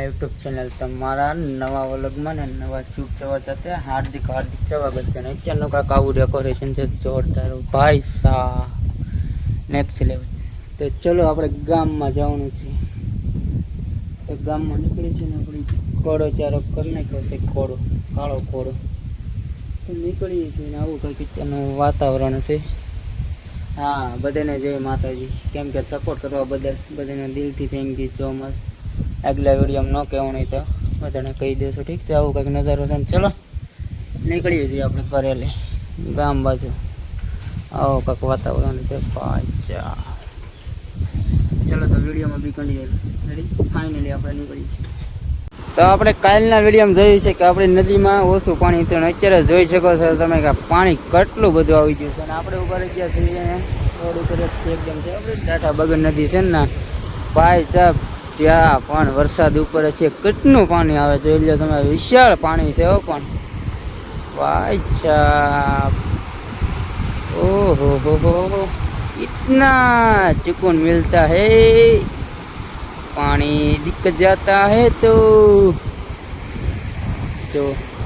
YouTube channel તમારા નવા વ્લોગમાં ને નવા શુભ સવાર સાથે હાર્દિક સ્વાગત છે. અત્યારનું કાંક આવું ડેકોરેશન છે જોરદાર ભાઈ સાહેબ, નેક્સ્ટ લેવલ. તો ચલો આપણે ગામમાં જવાનું છે. તો ગામમાં નીકળી છે ને આપણી કોળો ચારો કરી નાખ્યો છે, કાળો કોળો. તો નીકળીએ છીએ ને આવું કંઈક અત્યારનું વાતાવરણ છે. હા, બધાને જય માતાજી. કેમ કે સપોર્ટ કરવા બદલ બધાને દિલથી થેન્ક યુ સો મચ. આગલા વિડીયોમાં ન કહેવું નહીં તો બધાને કહી દેશો, ઠીક છે? આવું કંઈક નજારો છે ને ચલો નીકળીએ છીએ આપણે ઘરેલે ગામ બાજુ. આવો કંઈક વાતાવરણ છે પાછા. ચલો તો વિડીયોમાં બી કન્ટિન્યુ રેડી. ફાઇનલી આપણે નીકળીએ છીએ. તો આપણે કાલના વિડીયોમાં જોયું છે કે આપણી નદીમાં ઓછું પાણી હતું અને અત્યારે જોઈ શકો છો તમે કે પાણી કેટલું બધું આવી ગયું છે. અને આપણે ઉભા રહી ગયા છીએ રોડ ઉપર એકદમ છે આપણે ટાટા બગર નદી છે ને ભાઈ સાહેબ, ત્યાં પણ વરસાદ ઉપર છે. કેટલું પાણી આવે જોઈ લો તમે, વિશાળ પાણી છે હો. પણ ભાઈ સાહેબ, ओहो हो, इतना सुकून मिलता है. पानी दिक्कत जाता है तो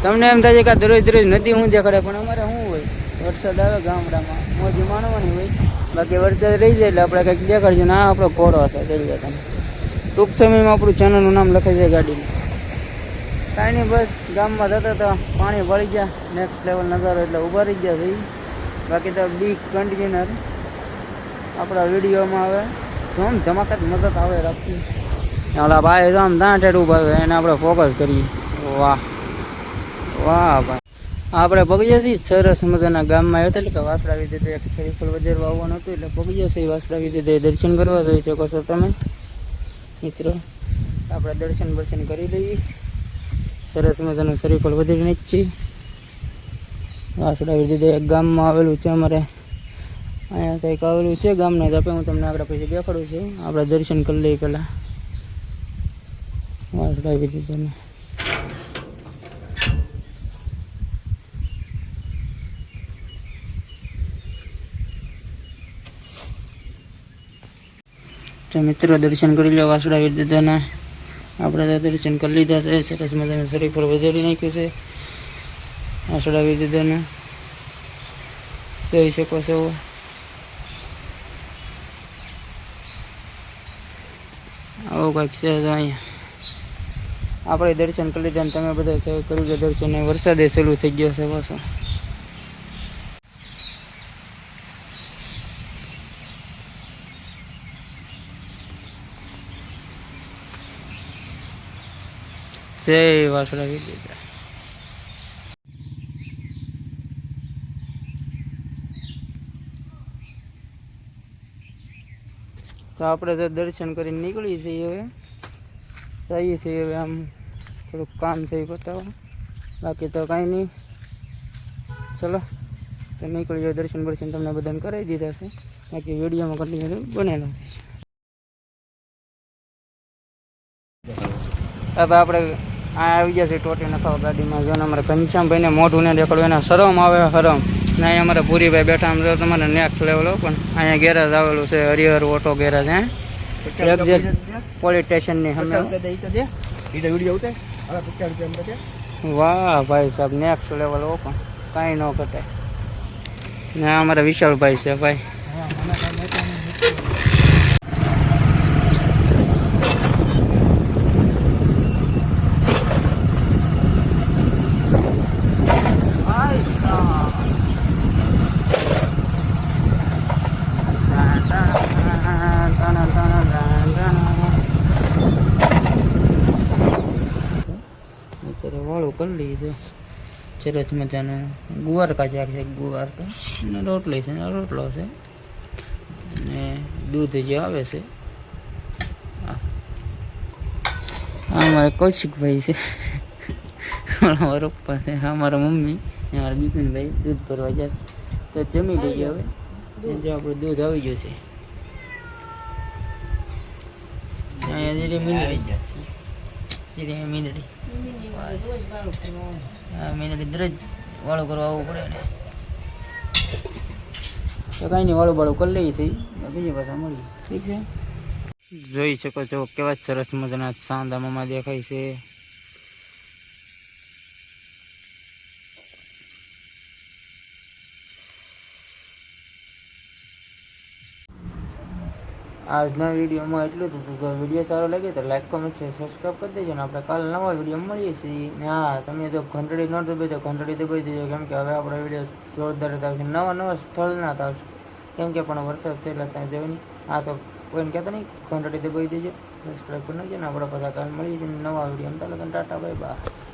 તમને એમ થાય છે કે દરરોજ નદી હું દેખાડે, પણ અમારે શું હોય, વરસાદ આવે ગામડામાં મોજી માણવાની હોય. બાકી વરસાદ રહી જાય એટલે આપણે કંઈક દેખાડશું ને આ આપણો કોરો હશે જોઈ લો તમે. ટૂંક સમયમાં આપણું ચેનલનું નામ લખાઈ જાય ગાડીનું. કાંઈ નહીં, બસ ગામમાં જતા તો પાણી ભળી ગયા. નેક્સ્ટ લેવલ નજારો એટલે ઊભા રહી ગયા છે. બાકી તો બી કન્ટિન્યુઅર આપણા વિડીયોમાં આવે જોમ ધમાકા જ મદદ આવે રાખી. ઓલા ભાઈ આમ દાંઠેડ ઊભા આવે એને આપણે ફોકસ કરીએ. વાહ વાહ ભાઈ, આપણે પગીએ છીએ સરસ મજાના ગામમાં આવ્યા હતા. એટલે કે વાસડા વિધે એક શરીફળ વધારવા આવવાનું હતું એટલે પગીએ છીએ વાસડા વિધે દર્શન કરવા જઈ શકો છો તમે મિત્રો. આપણે દર્શન કરી લઈએ. સરસ મજાનું શરીફળ વધારીને જ છીએ. વાસડા વિધે એક ગામમાં આવેલું છે અમારે. અહીંયા કંઈક આવેલું છે ગામને જ આપણે હું તમને આગળ પછી દેખાડું છું. આપણે દર્શન કરી લઈએ પહેલાં વાસડા વિધે. તો મિત્રો દર્શન કરી લો વાસડા વિદ્યાના. આપણે તો દર્શન કરી લીધા છે. સરસ મજાનું શરીફળ વધારી નાખ્યું છે વાસડા વિદ્યાના, જોઈ શકો છો. આવું કંઈક છે અહીંયા. આપણે દર્શન કરી લીધા ને તમે બધા સહી કરી લો દર્શન. વરસાદે ચાલુ થઈ ગયો છે પાછો. જય વાસડા વિદ્યા. તો આપણે તો દર્શન કરીને નીકળી છીએ હવે. જઈએ છીએ હવે. આમ થોડુંક કામ છે એ બતાવવા, બાકી તો કાંઈ નહીં. ચલો તો નીકળી જાય. દર્શન તમને બધાને કરાવી દીધા છે. બાકી વિડીયોમાં કન્ટિન્યુ બનેલો છે. હવે આપણે આ આવી ગયા છે ટોટી નખાવ ગાડીમાં. જો અમારે ઘનશ્યામભાઈને મોઢું ને દેખાડું, એને શરમ આવે શરમ. ને અહીંયા અમારા પૂરીભાઈ બેઠા. આમ જો તમારે નેક્સ્ટ લેવલો. પણ અહીંયા ગેરેજ આવેલું છે, Harihar auto garage. Exact police સ્ટેશનની સામે. વાહ ભાઈ સાહેબ, નેક્સ્ટ લેવલ હો. પણ કાંઈ ન ઘટે. ને આ અમારા વિશાલભાઈ છે ભાઈ. વાળું કરી લઈએ છે સરસ મજાનું. ગુવારકા શાક છે, ગુવારકા અને રોટલી છે, રોટલો છે અને દૂધ જે આવે છે. અમારા કૌશિકભાઈ છે, મારા પપ્પા છે, અમારા મમ્મી, અમારા બિપિનભાઈ દૂધ ભરવા જશે. તો જમી લઈએ હવે. જે આપણું દૂધ આવી ગયું છે. અહીંયા ધીરે મીંદડી મીંદડી દરજ વાળું કરવા આવવું પડે ને. તો કાંઈ નહીં, વાળું કરી લઈએ છીએ. બીજી પાછા મળીએ, ઠીક છે. જોઈ શકો છો કેવા સરસ મજાના સાંદામાં દેખાય છે. આજના વિડીયોમાં એટલું જ હતું. જો વિડીયો સારો લાગે તો લાઈક કોમેન્ટ છે સબસ્ક્રાઈબ કરી દેજો ને આપણે કાલ નવા વિડીયો મળીએ છીએ. ને હા, તમે જો ઘંટડી ન દબાઈ તો ઘંટડી દબાઈ દેજો, કેમ કે હવે આપણે વિડીયો જોરદાર આવશે, નવા સ્થળના આવશે, કેમ કે પણ વરસાદ છે એટલે ત્યાં જવાની. હા તો કોઈને કહેતા નહીં, ઘંટડી દબાઈ દેજો, સબસ્ક્રાઈબ કરી નાખજો ને આપણે પાછા કાલ મળીએ છીએ નવા વિડીયો. Tata bye bye.